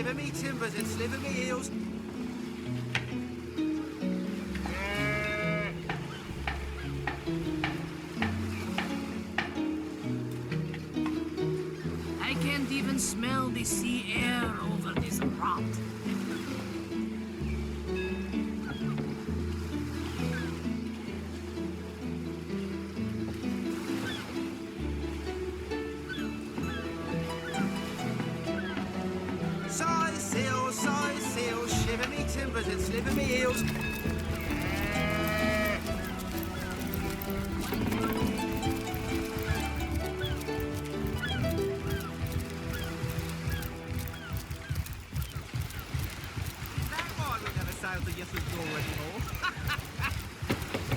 shiver me timbers and sliver me heels. I can't even smell the sea air over this rot. Size sail, shiver me timbers and sliver me heels.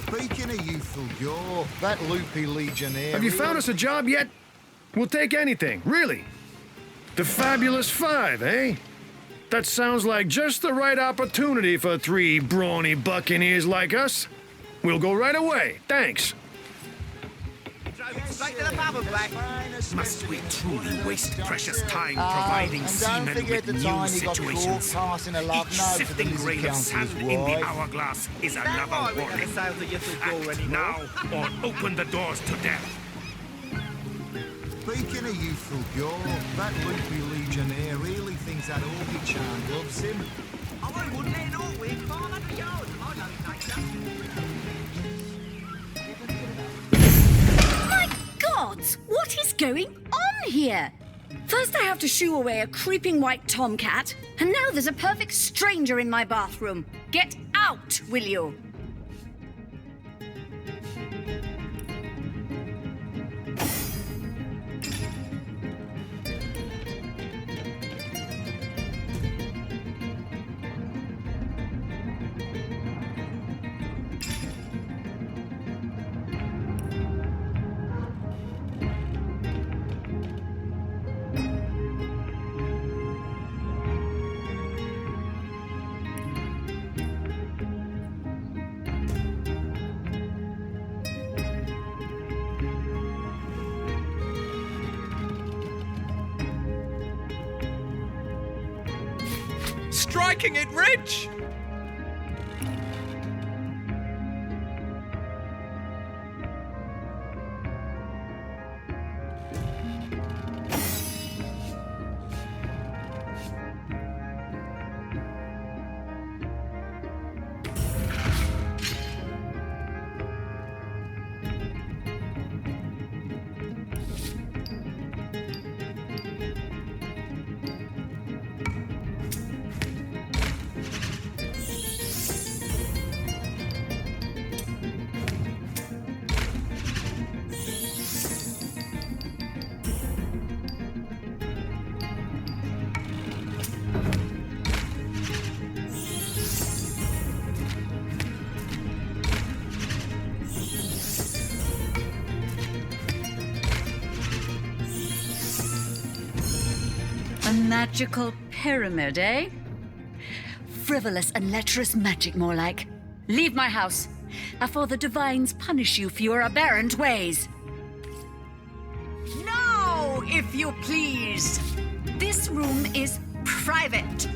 Speaking of youthful jaw, that loopy legionnaire... Have you found us a job yet? We'll take anything, really. The Fabulous Five, eh? That sounds like just the right opportunity for 3 brawny buccaneers like us. We'll go right away, thanks. Straight to the bubble, Black. Must we truly waste precious time providing seamen with new situations? Each sifting grain of sand in the hourglass is another warning. Act now or open the doors to death. Speaking of youthful jaw, that loopy legionnaire really thinks that Orgy-chan loves him. I wouldn't let it all win 500 yards. I don't think My gods! What is going on here? First I have to shoo away a creeping white tomcat, and now there's a perfect stranger in my bathroom. Get out, will you? Striking it rich! A magical pyramid, eh? Frivolous and lecherous magic, more like. Leave my house, before the divines punish you for your aberrant ways. No, if you please. This room is private.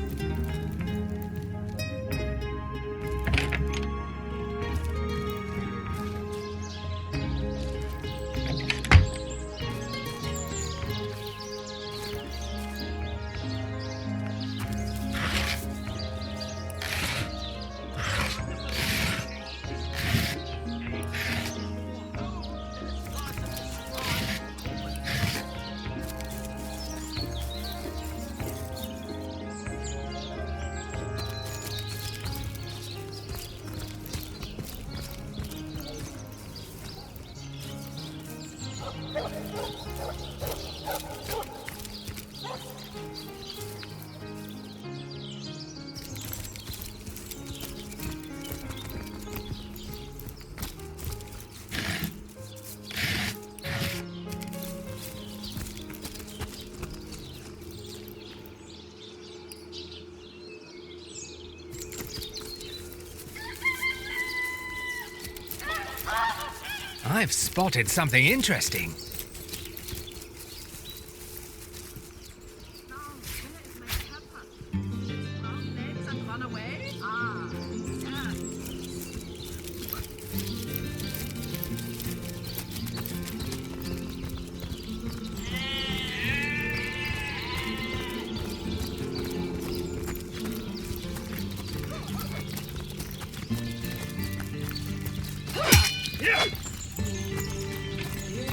I've spotted something interesting.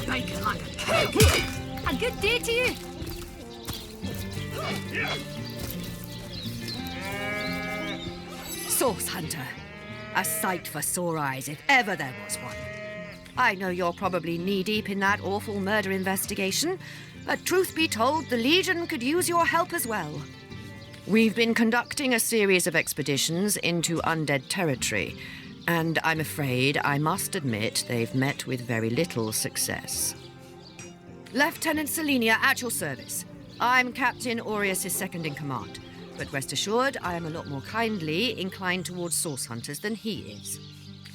Bacon like a cake. A good day to you. Source Hunter. A sight for sore eyes, if ever there was one. I know you're probably knee-deep in that awful murder investigation, but truth be told, the Legion could use your help as well. We've been conducting a series of expeditions into undead territory, and I'm afraid I must admit they've met with very little success. Lieutenant Selenia, at your service. I'm Captain Aureus' second in command, but rest assured I am a lot more kindly inclined towards source hunters than he is.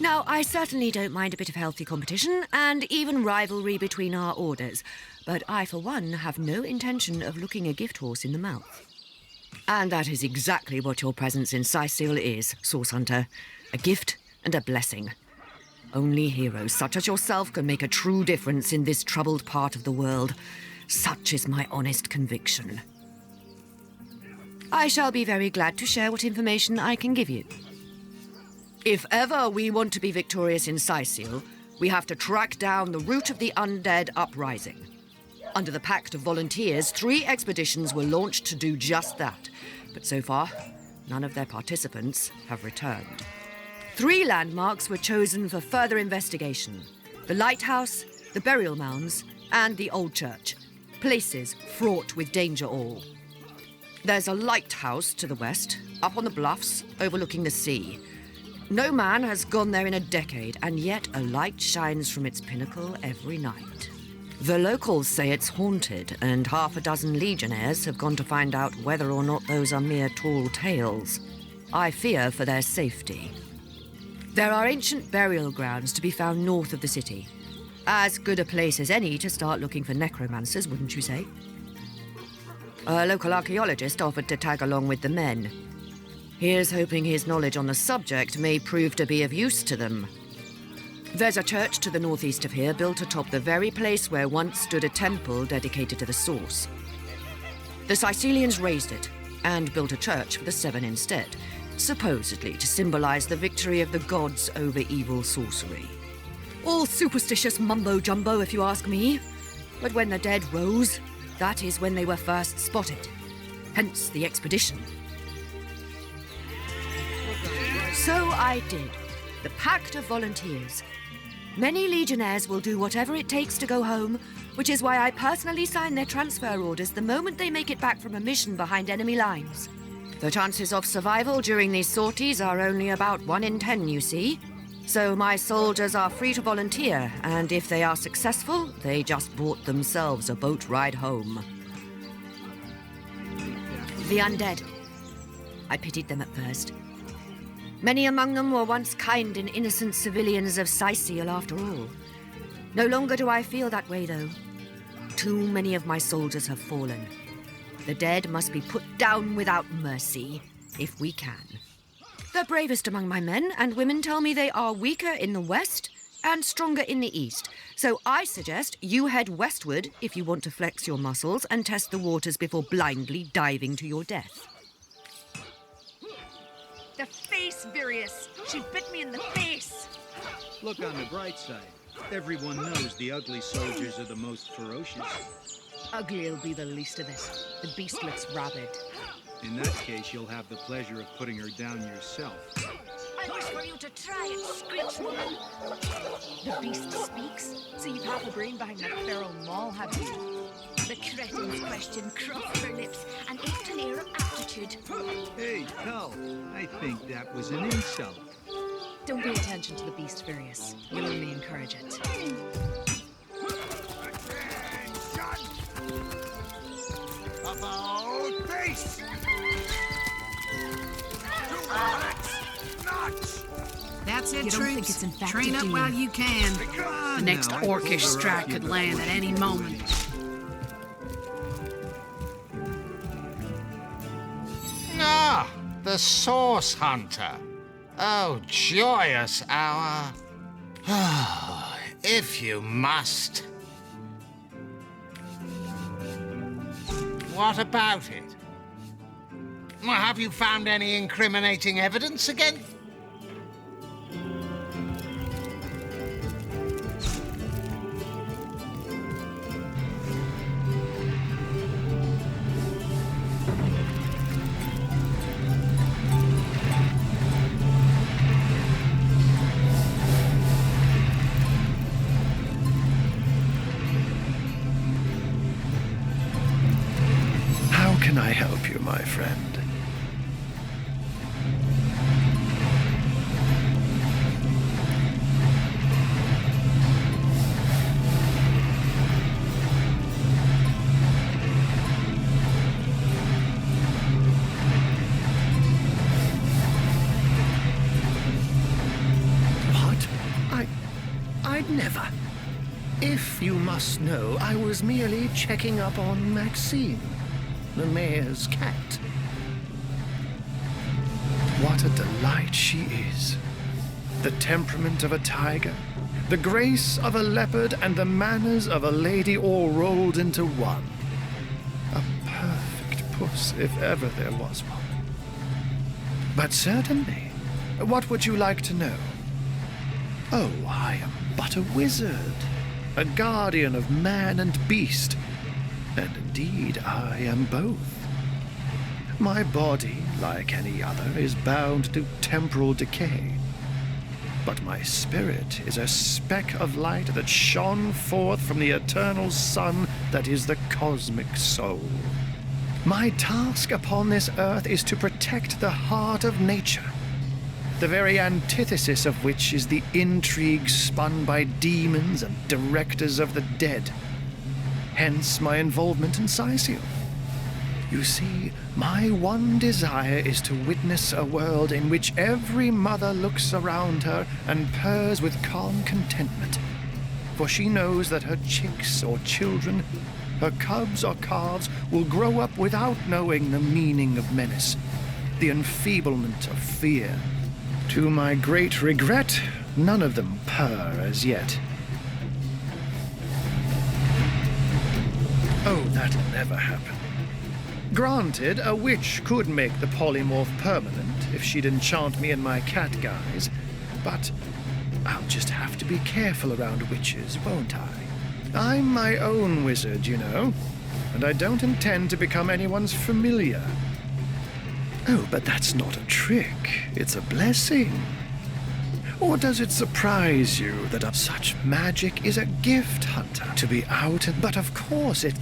Now, I certainly don't mind a bit of healthy competition and even rivalry between our orders, but I, for one, have no intention of looking a gift horse in the mouth. And that is exactly what your presence in Cecil is, Source Hunter. A gift and a blessing. Only heroes such as yourself can make a true difference in this troubled part of the world. Such is my honest conviction. I shall be very glad to share what information I can give you. If ever we want to be victorious in Cecil, we have to track down the root of the undead uprising. Under the Pact of Volunteers, 3 expeditions were launched to do just that. But so far, none of their participants have returned. 3 landmarks were chosen for further investigation. The Lighthouse, the burial mounds, and the old church. Places fraught with danger all. There's a lighthouse to the west, up on the bluffs, overlooking the sea. No man has gone there in a decade, and yet a light shines from its pinnacle every night. The locals say it's haunted, and half a dozen legionnaires have gone to find out whether or not those are mere tall tales. I fear for their safety. There are ancient burial grounds to be found north of the city. As good a place as any to start looking for necromancers, wouldn't you say? A local archaeologist offered to tag along with the men. Here's hoping his knowledge on the subject may prove to be of use to them. There's a church to the northeast of here, built atop the very place where once stood a temple dedicated to the Source. The Sicilians razed it, and built a church for the 7 instead, supposedly to symbolize the victory of the gods over evil sorcery. All superstitious mumbo-jumbo, if you ask me. But when the dead rose, that is when they were first spotted. Hence the expedition. So I did. The Pact of Volunteers. Many legionnaires will do whatever it takes to go home, which is why I personally sign their transfer orders the moment they make it back from a mission behind enemy lines. The chances of survival during these sorties are only about 1 in 10, you see. So my soldiers are free to volunteer, and if they are successful, they just bought themselves a boat ride home. The undead. I pitied them at first. Many among them were once kind and innocent civilians of Cecil, after all. No longer do I feel that way, though. Too many of my soldiers have fallen. The dead must be put down without mercy, if we can. The bravest among my men and women tell me they are weaker in the west and stronger in the east. So I suggest you head westward if you want to flex your muscles and test the waters before blindly diving to your death. The face, Virius. She bit me in the face. Look on the bright side. Everyone knows the ugly soldiers are the most ferocious. Ugly'll be the least of it. The beast looks rabid. In that case, you'll have the pleasure of putting her down yourself. I wish for you to try and screech, woman. The beast speaks, so you've half a brain behind that feral maul, have you? The cretin's question crossed her lips and ached an air of aptitude. Hey, Cull, I think that was an insult. Don't pay attention to the beast, Virius. You'll only encourage it. About face! That's it, You troops. don't think it's infected, Train up do you? while you can. The next orcish strike could land at any moment. Ah, the Source Hunter. Oh, joyous hour. If you must. What about it? Well, have you found any incriminating evidence again? I help you, my friend? I'd never. If you must know, I was merely checking up on Maxine, the mayor's cat. What a delight she is. The temperament of a tiger, the grace of a leopard, and the manners of a lady all rolled into one. A perfect puss, if ever there was one. But certainly, what would you like to know? Oh, I am but a wizard, a guardian of man and beast, and indeed I am both. My body, like any other, is bound to temporal decay, but my spirit is a speck of light that shone forth from the eternal sun that is the cosmic soul. My task upon this earth is to protect the heart of nature, the very antithesis of which is the intrigue spun by demons and directors of the dead. Hence my involvement in Cecil. You see, my one desire is to witness a world in which every mother looks around her and purrs with calm contentment, for she knows that her chicks or children, her cubs or calves, will grow up without knowing the meaning of menace, the enfeeblement of fear. To my great regret, none of them purr as yet. Oh, that'll never happen. Granted, a witch could make the polymorph permanent if she'd enchant me in my cat guise, but I'll just have to be careful around witches, won't I? I'm my own wizard, you know, and I don't intend to become anyone's familiar. Oh, but that's not a trick. It's a blessing. Or does it surprise you that such magic is a gift, Hunter? To be out and... But of course it...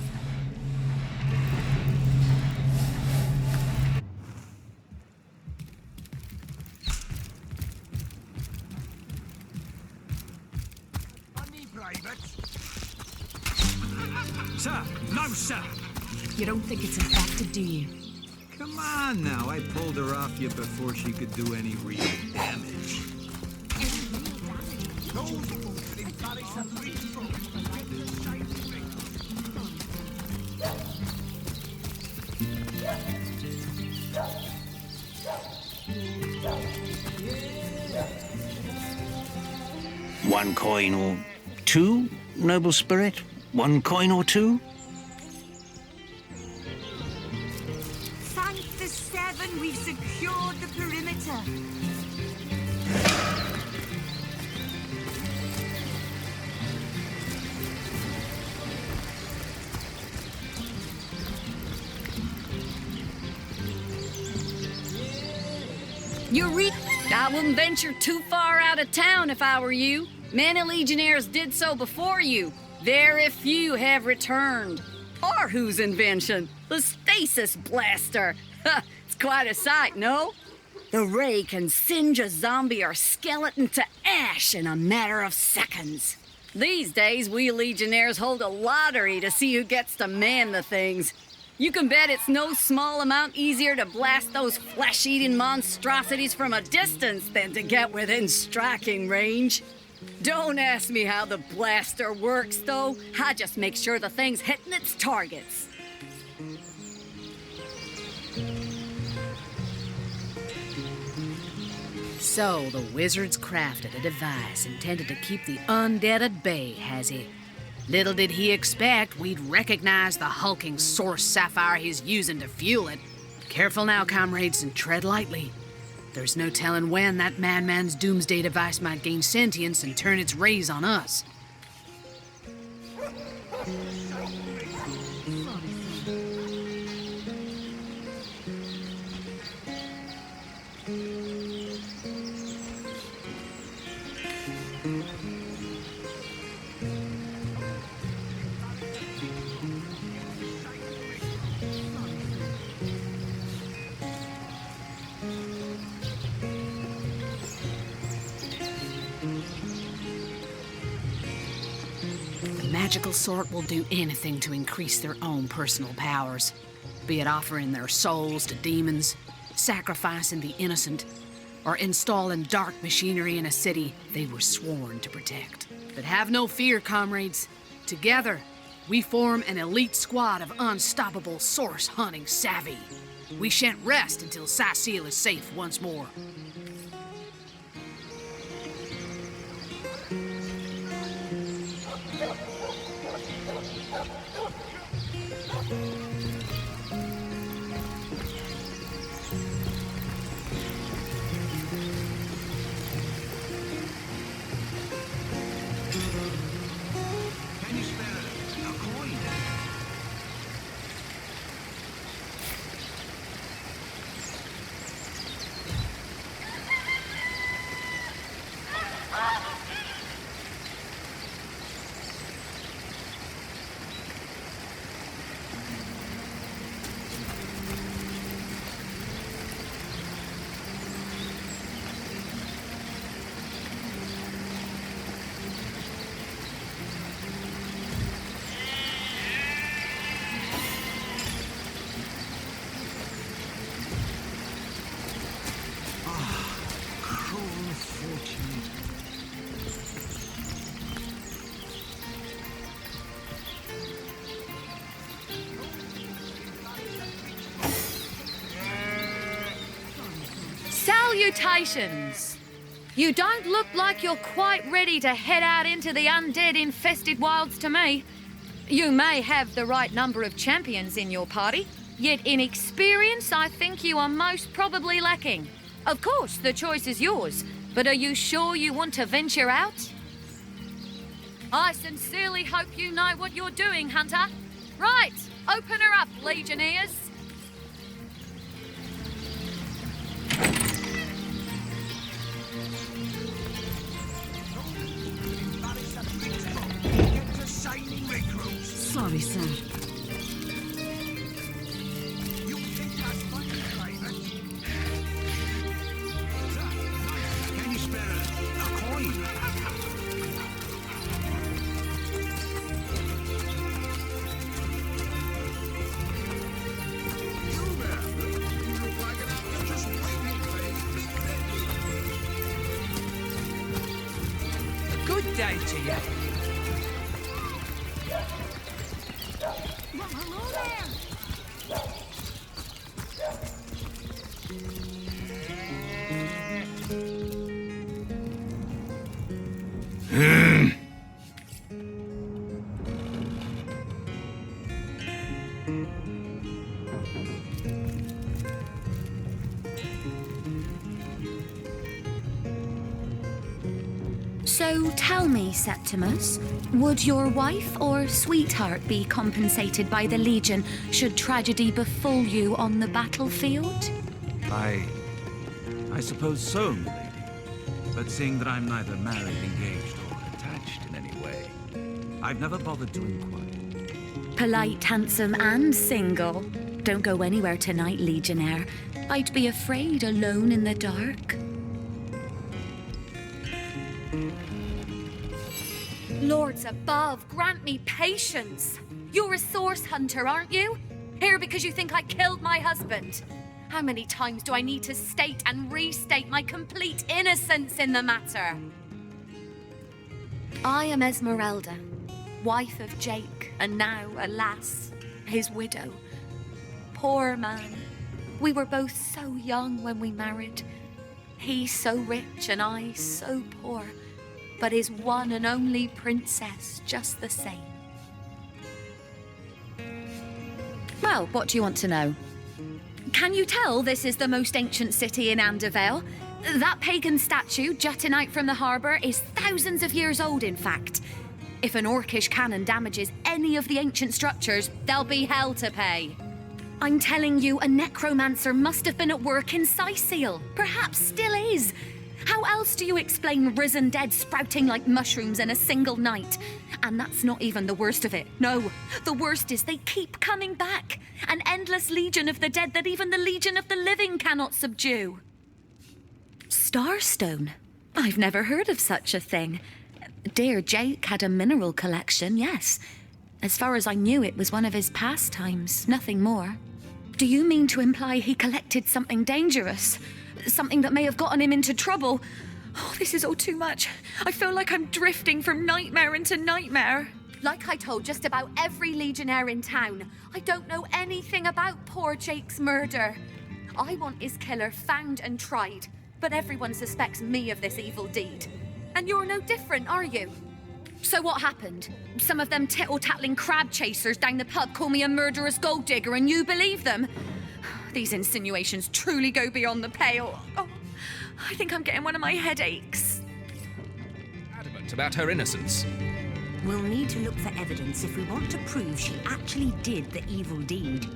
Sir! No, sir! You don't think it's infected, do you? Come on now, I pulled her off you before she could do any real damage. One coin or two, noble spirit? One coin or two? Thank the seven, we've secured the perimeter. I wouldn't venture too far out of town if I were you. Many legionnaires did so before you. Very few have returned. Or whose invention? The stasis blaster. It's quite a sight, no? The ray can singe a zombie or skeleton to ash in a matter of seconds. These days, we legionnaires hold a lottery to see who gets to man the things. You can bet it's no small amount easier to blast those flesh-eating monstrosities from a distance than to get within striking range. Don't ask me how the blaster works, though. I just make sure the thing's hitting its targets. So, the wizard's crafted a device intended to keep the undead at bay, has he? Little did he expect we'd recognize the hulking source sapphire he's using to fuel it. Careful now, comrades, and tread lightly. There's no telling when that madman's doomsday device might gain sentience and turn its rays on us. magical sort will do anything to increase their own personal powers, be it offering their souls to demons, sacrificing the innocent, or installing dark machinery in a city they were sworn to protect. But have no fear, comrades. Together, we form an elite squad of unstoppable source-hunting savvy. We shan't rest until Cecil is safe once more. Salutations! You don't look like you're quite ready to head out into the undead-infested wilds to me. You may have the right number of champions in your party, yet in experience I think you are most probably lacking. Of course, the choice is yours, but are you sure you want to venture out? I sincerely hope you know what you're doing, Hunter. Right, open her up, Legionnaires. Sorry, sir. Can you spare a coin? Good day to you. So tell me, Septimus, would your wife or sweetheart be compensated by the Legion should tragedy befall you on the battlefield? I suppose so, milady. But seeing that I'm neither married, engaged, or attached in any way, I've never bothered to inquire. Polite, handsome, and single. Don't go anywhere tonight, Legionnaire. I'd be afraid alone in the dark. Lords above, grant me patience. You're a source hunter, aren't you? Here because you think I killed my husband. How many times do I need to state and restate my complete innocence in the matter? I am Esmarelda, wife of Jake, and now, alas, his widow. Poor man. We were both so young when we married. He so rich and I so poor, but his one and only princess just the same. Well, what do you want to know? Can you tell this is the most ancient city in Andervale? That pagan statue jutting out from the harbour is thousands of years old, in fact. If an orcish cannon damages any of the ancient structures, there'll be hell to pay. I'm telling you, a necromancer must have been at work in Cecil. Perhaps still is. How else do you explain risen dead sprouting like mushrooms in a single night? And that's not even the worst of it. No, the worst is they keep coming back. An endless legion of the dead that even the legion of the living cannot subdue. Starstone? I've never heard of such a thing. Dear Jake had a mineral collection, yes. As far as I knew, it was one of his pastimes, nothing more. Do you mean to imply he collected something dangerous? Something that may have gotten him into trouble? Oh, this is all too much. I feel like I'm drifting from nightmare into nightmare. Like I told just about every legionnaire in town, I don't know anything about poor Jake's murder. I want his killer found and tried, but everyone suspects me of this evil deed. And you're no different, are you? So what happened? Some of them tittle-tattling crab chasers down the pub call me a murderous gold digger and you believe them? These insinuations truly go beyond the pale. Oh, I think I'm getting one of my headaches. Adamant about her innocence. We'll need to look for evidence if we want to prove she actually did the evil deed.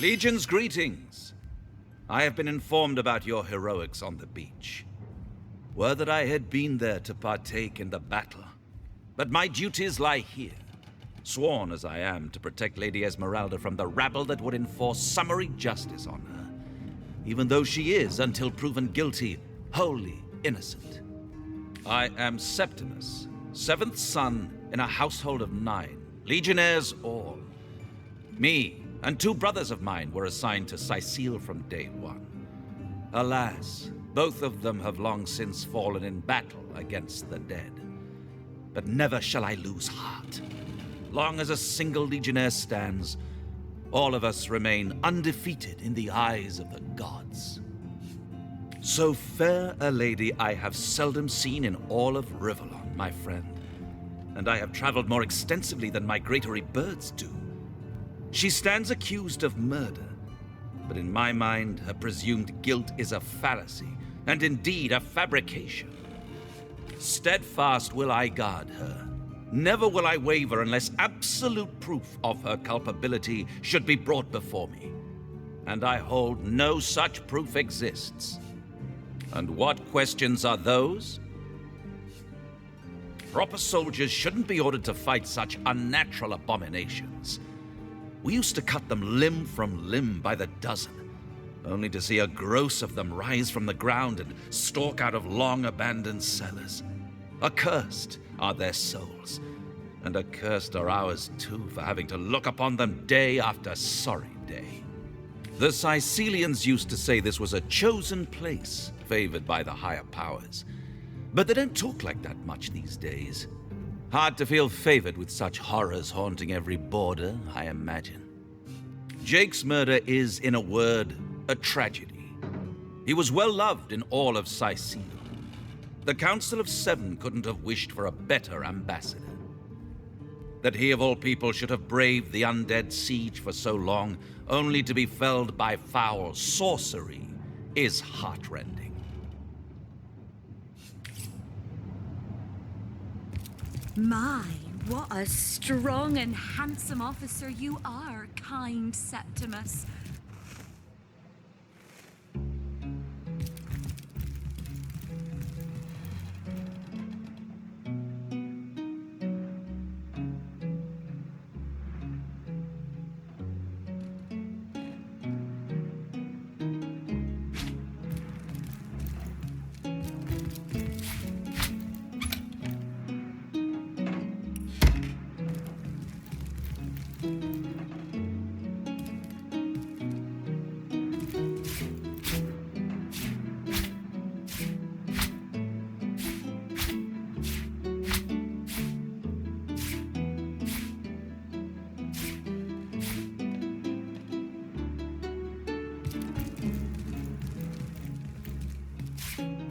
Legion's greetings. I have been informed about your heroics on the beach. Were that I had been there to partake in the battle. But my duties lie here, sworn as I am to protect Lady Esmerelda from the rabble that would enforce summary justice on her, even though she is, until proven guilty, wholly innocent. I am Septimus, 7th son in a household of 9, legionnaires all. Me and 2 brothers of mine were assigned to Cecil from day 1. Alas, both of them have long since fallen in battle against the dead. But never shall I lose heart. Long as a single legionnaire stands, all of us remain undefeated in the eyes of the gods. So fair a lady I have seldom seen in all of Rivellon, my friend. And I have traveled more extensively than migratory birds do. She stands accused of murder, but in my mind, her presumed guilt is a fallacy, and indeed a fabrication. Steadfast will I guard her. Never will I waver unless absolute proof of her culpability should be brought before me. And I hold no such proof exists. And what questions are those? Proper soldiers shouldn't be ordered to fight such unnatural abominations. We used to cut them limb from limb by the dozen, only to see a gross of them rise from the ground and stalk out of long-abandoned cellars. Accursed are their souls, and accursed are ours too for having to look upon them day after sorry day. The Sicilians used to say this was a chosen place, favored by the higher powers. But they don't talk like that much these days. Hard to feel favored with such horrors haunting every border, I imagine. Jake's murder is, in a word, a tragedy. He was well loved in all of Cecil. The Council of 7 couldn't have wished for a better ambassador. That he of all people should have braved the undead siege for so long, only to be felled by foul sorcery, is heartrending. My, what a strong and handsome officer you are, kind Septimus.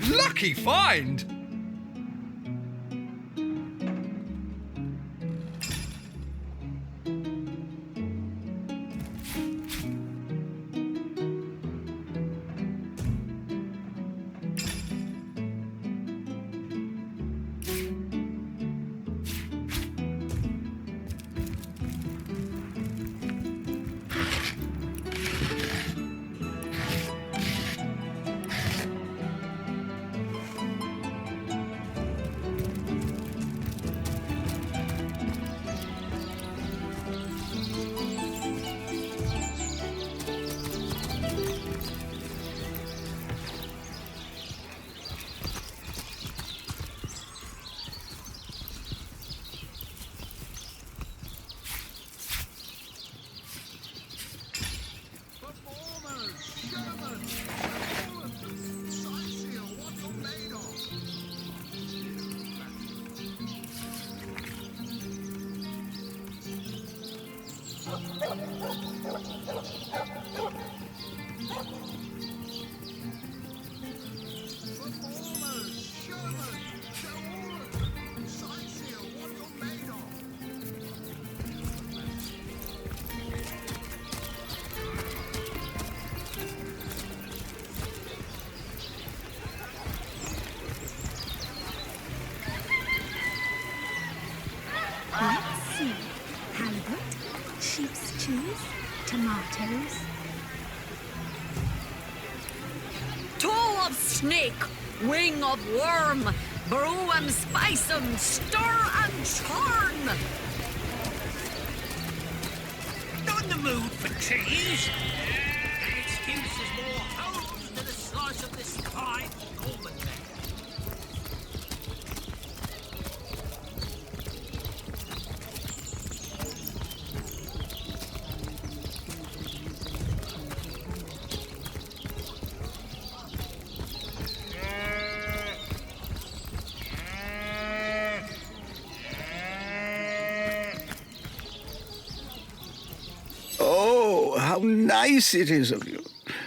Lucky find! tomatoes? Toe of snake, wing of worm, brew 'em, spice 'em, stir and churn. Not in the mood for cheese. An excuse is more holes than a slice of this fine golden man. Oh, how nice it is of you.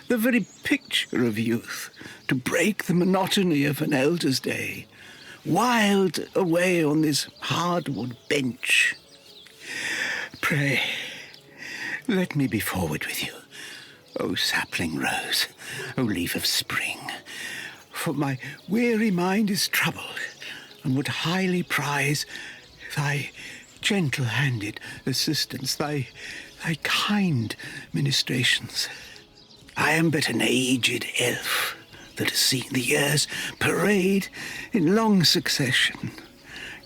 The very picture of youth, to break the monotony of an elder's day. Wild away on this hardwood bench. Pray, let me be forward with you. O sapling rose, O leaf of spring. For my weary mind is troubled, and would highly prize thy gentle-handed assistance, thy kind ministrations. I am but an aged elf that has seen the years parade in long succession.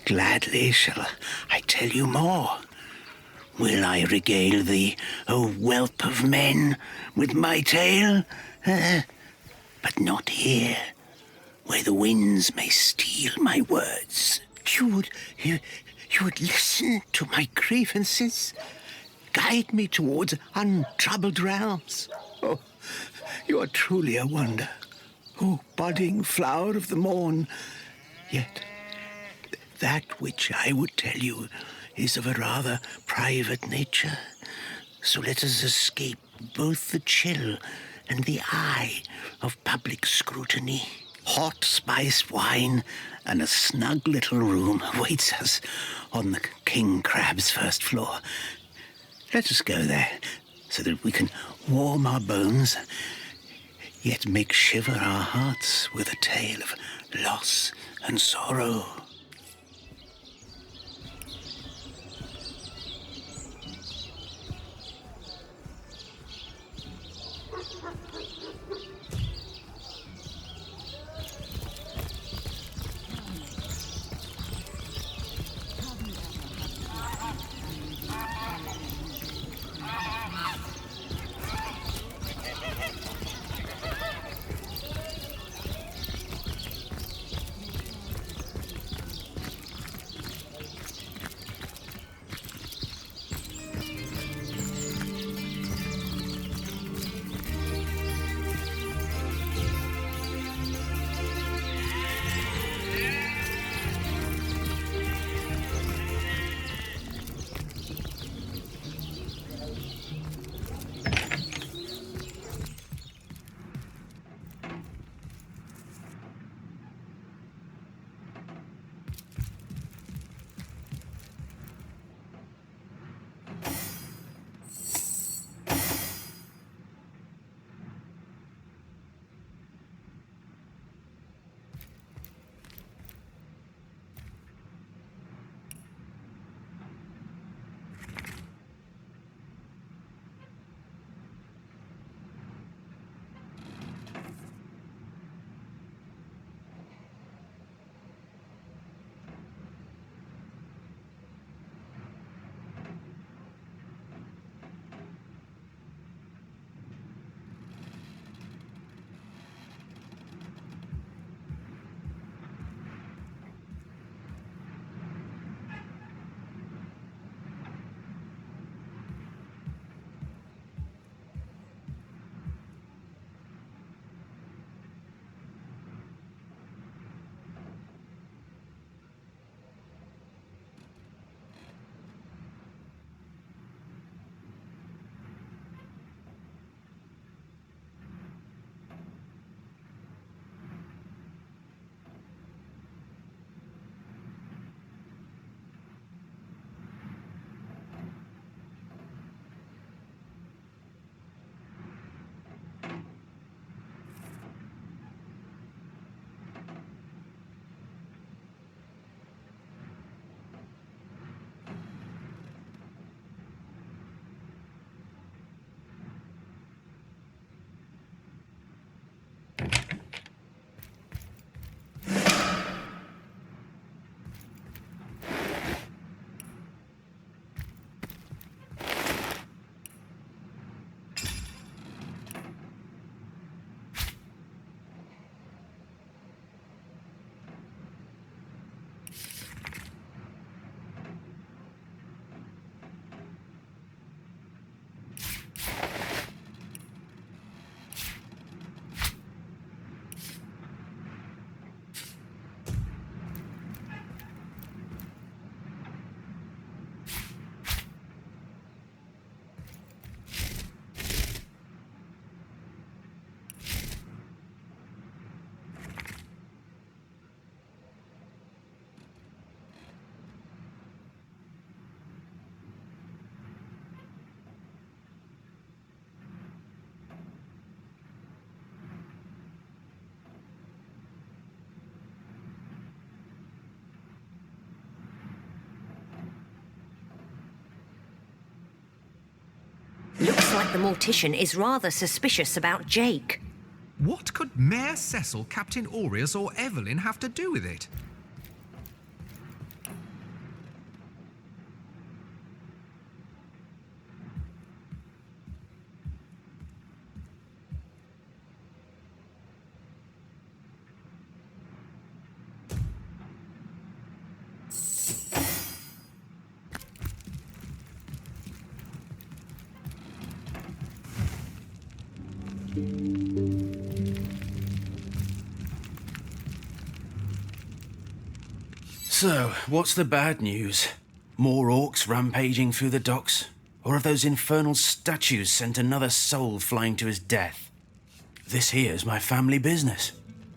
Gladly shall I tell you more. Will I regale thee, O whelp of men, with my tale? But not here, where the winds may steal my words. You would listen to my grievances, guide me towards untroubled realms. Oh, you are truly a wonder, oh budding flower of the morn. Yet that which I would tell you is of a rather private nature. So let us escape both the chill and the eye of public scrutiny. Hot spiced wine and a snug little room awaits us on the King Crab's first floor. Let us go there, so that we can warm our bones, yet make shiver our hearts with a tale of loss and sorrow. the Mortician is rather suspicious about Jake. What could Mayor Cecil, Captain Aureus, or Evelyn have to do with it? So, what's the bad news? More orcs rampaging through the docks? Or have those infernal statues sent another soul flying to his death? This here's my family business.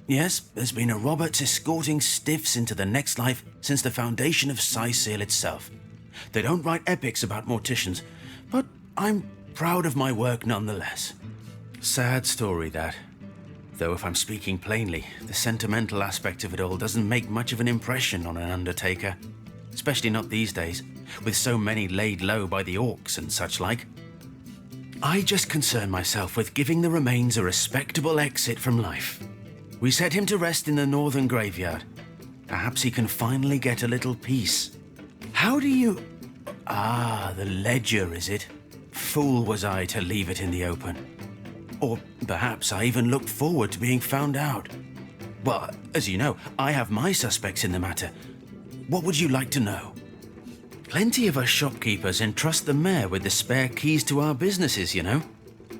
Yes, there's been a Roberts escorting stiffs into the next life since the foundation of Cecil itself. They don't write epics about morticians, but I'm proud of my work nonetheless. Sad story, that. Though if I'm speaking plainly, the sentimental aspect of it all doesn't make much of an impression on an undertaker. Especially not these days, with so many laid low by the orcs and such like. I just concern myself with giving the remains a respectable exit from life. We set him to rest in the northern graveyard. Perhaps he can finally get a little peace. How do you... Ah, the ledger, is it? Fool was I to leave it in the open. Or perhaps I even looked forward to being found out. Well, as you know, I have my suspects in the matter. What would you like to know? Plenty of us shopkeepers entrust the mayor with the spare keys to our businesses, you know.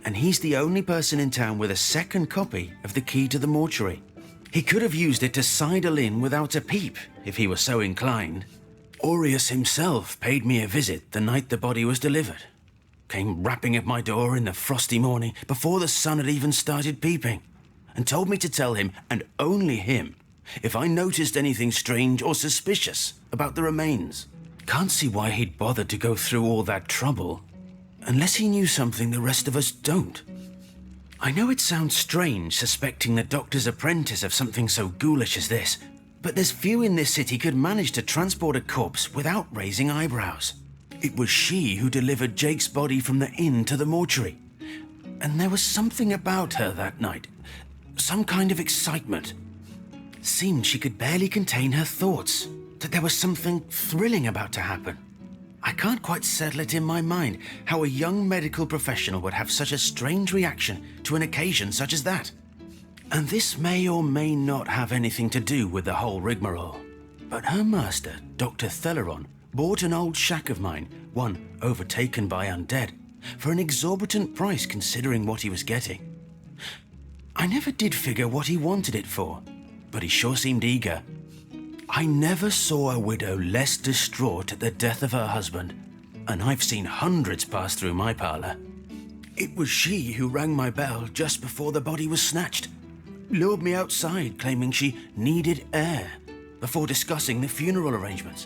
And he's the only person in town with a second copy of the key to the mortuary. He could have used it to sidle in without a peep, if he were so inclined. Aureus himself paid me a visit the night the body was delivered. Came rapping at my door in the frosty morning before the sun had even started peeping, and told me to tell him, and only him, if I noticed anything strange or suspicious about the remains. Can't see why he'd bothered to go through all that trouble, unless he knew something the rest of us don't. I know it sounds strange suspecting the doctor's apprentice of something so ghoulish as this, but there's few in this city could manage to transport a corpse without raising eyebrows. It was she who delivered Jake's body from the inn to the mortuary. And there was something about her that night. Some kind of excitement. Seemed she could barely contain her thoughts. That there was something thrilling about to happen. I can't quite settle it in my mind how a young medical professional would have such a strange reaction to an occasion such as that. And this may or may not have anything to do with the whole rigmarole. But her master, Dr. Thelyron, bought an old shack of mine, one overtaken by undead, for an exorbitant price considering what he was getting. I never did figure what he wanted it for, but he sure seemed eager. I never saw a widow less distraught at the death of her husband, and I've seen hundreds pass through my parlor. It was she who rang my bell just before the body was snatched, lured me outside claiming she needed air, before discussing the funeral arrangements.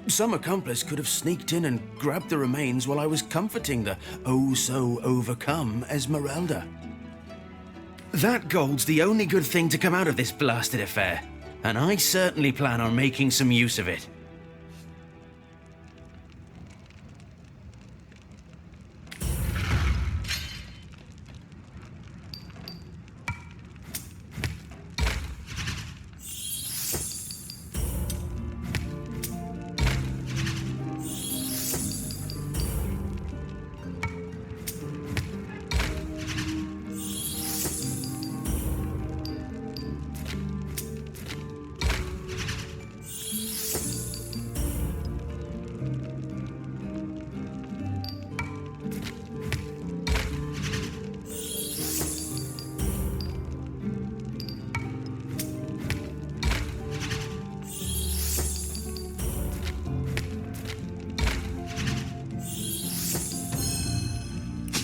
Some accomplice could have sneaked in and grabbed the remains while I was comforting the oh-so-overcome Esmarelda. That gold's the only good thing to come out of this blasted affair, and I certainly plan on making some use of it.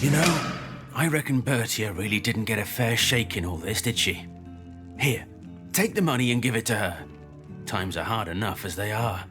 You know, I reckon Bertia really didn't get a fair shake in all this, did she? Here, take the money and give it to her. Times are hard enough as they are.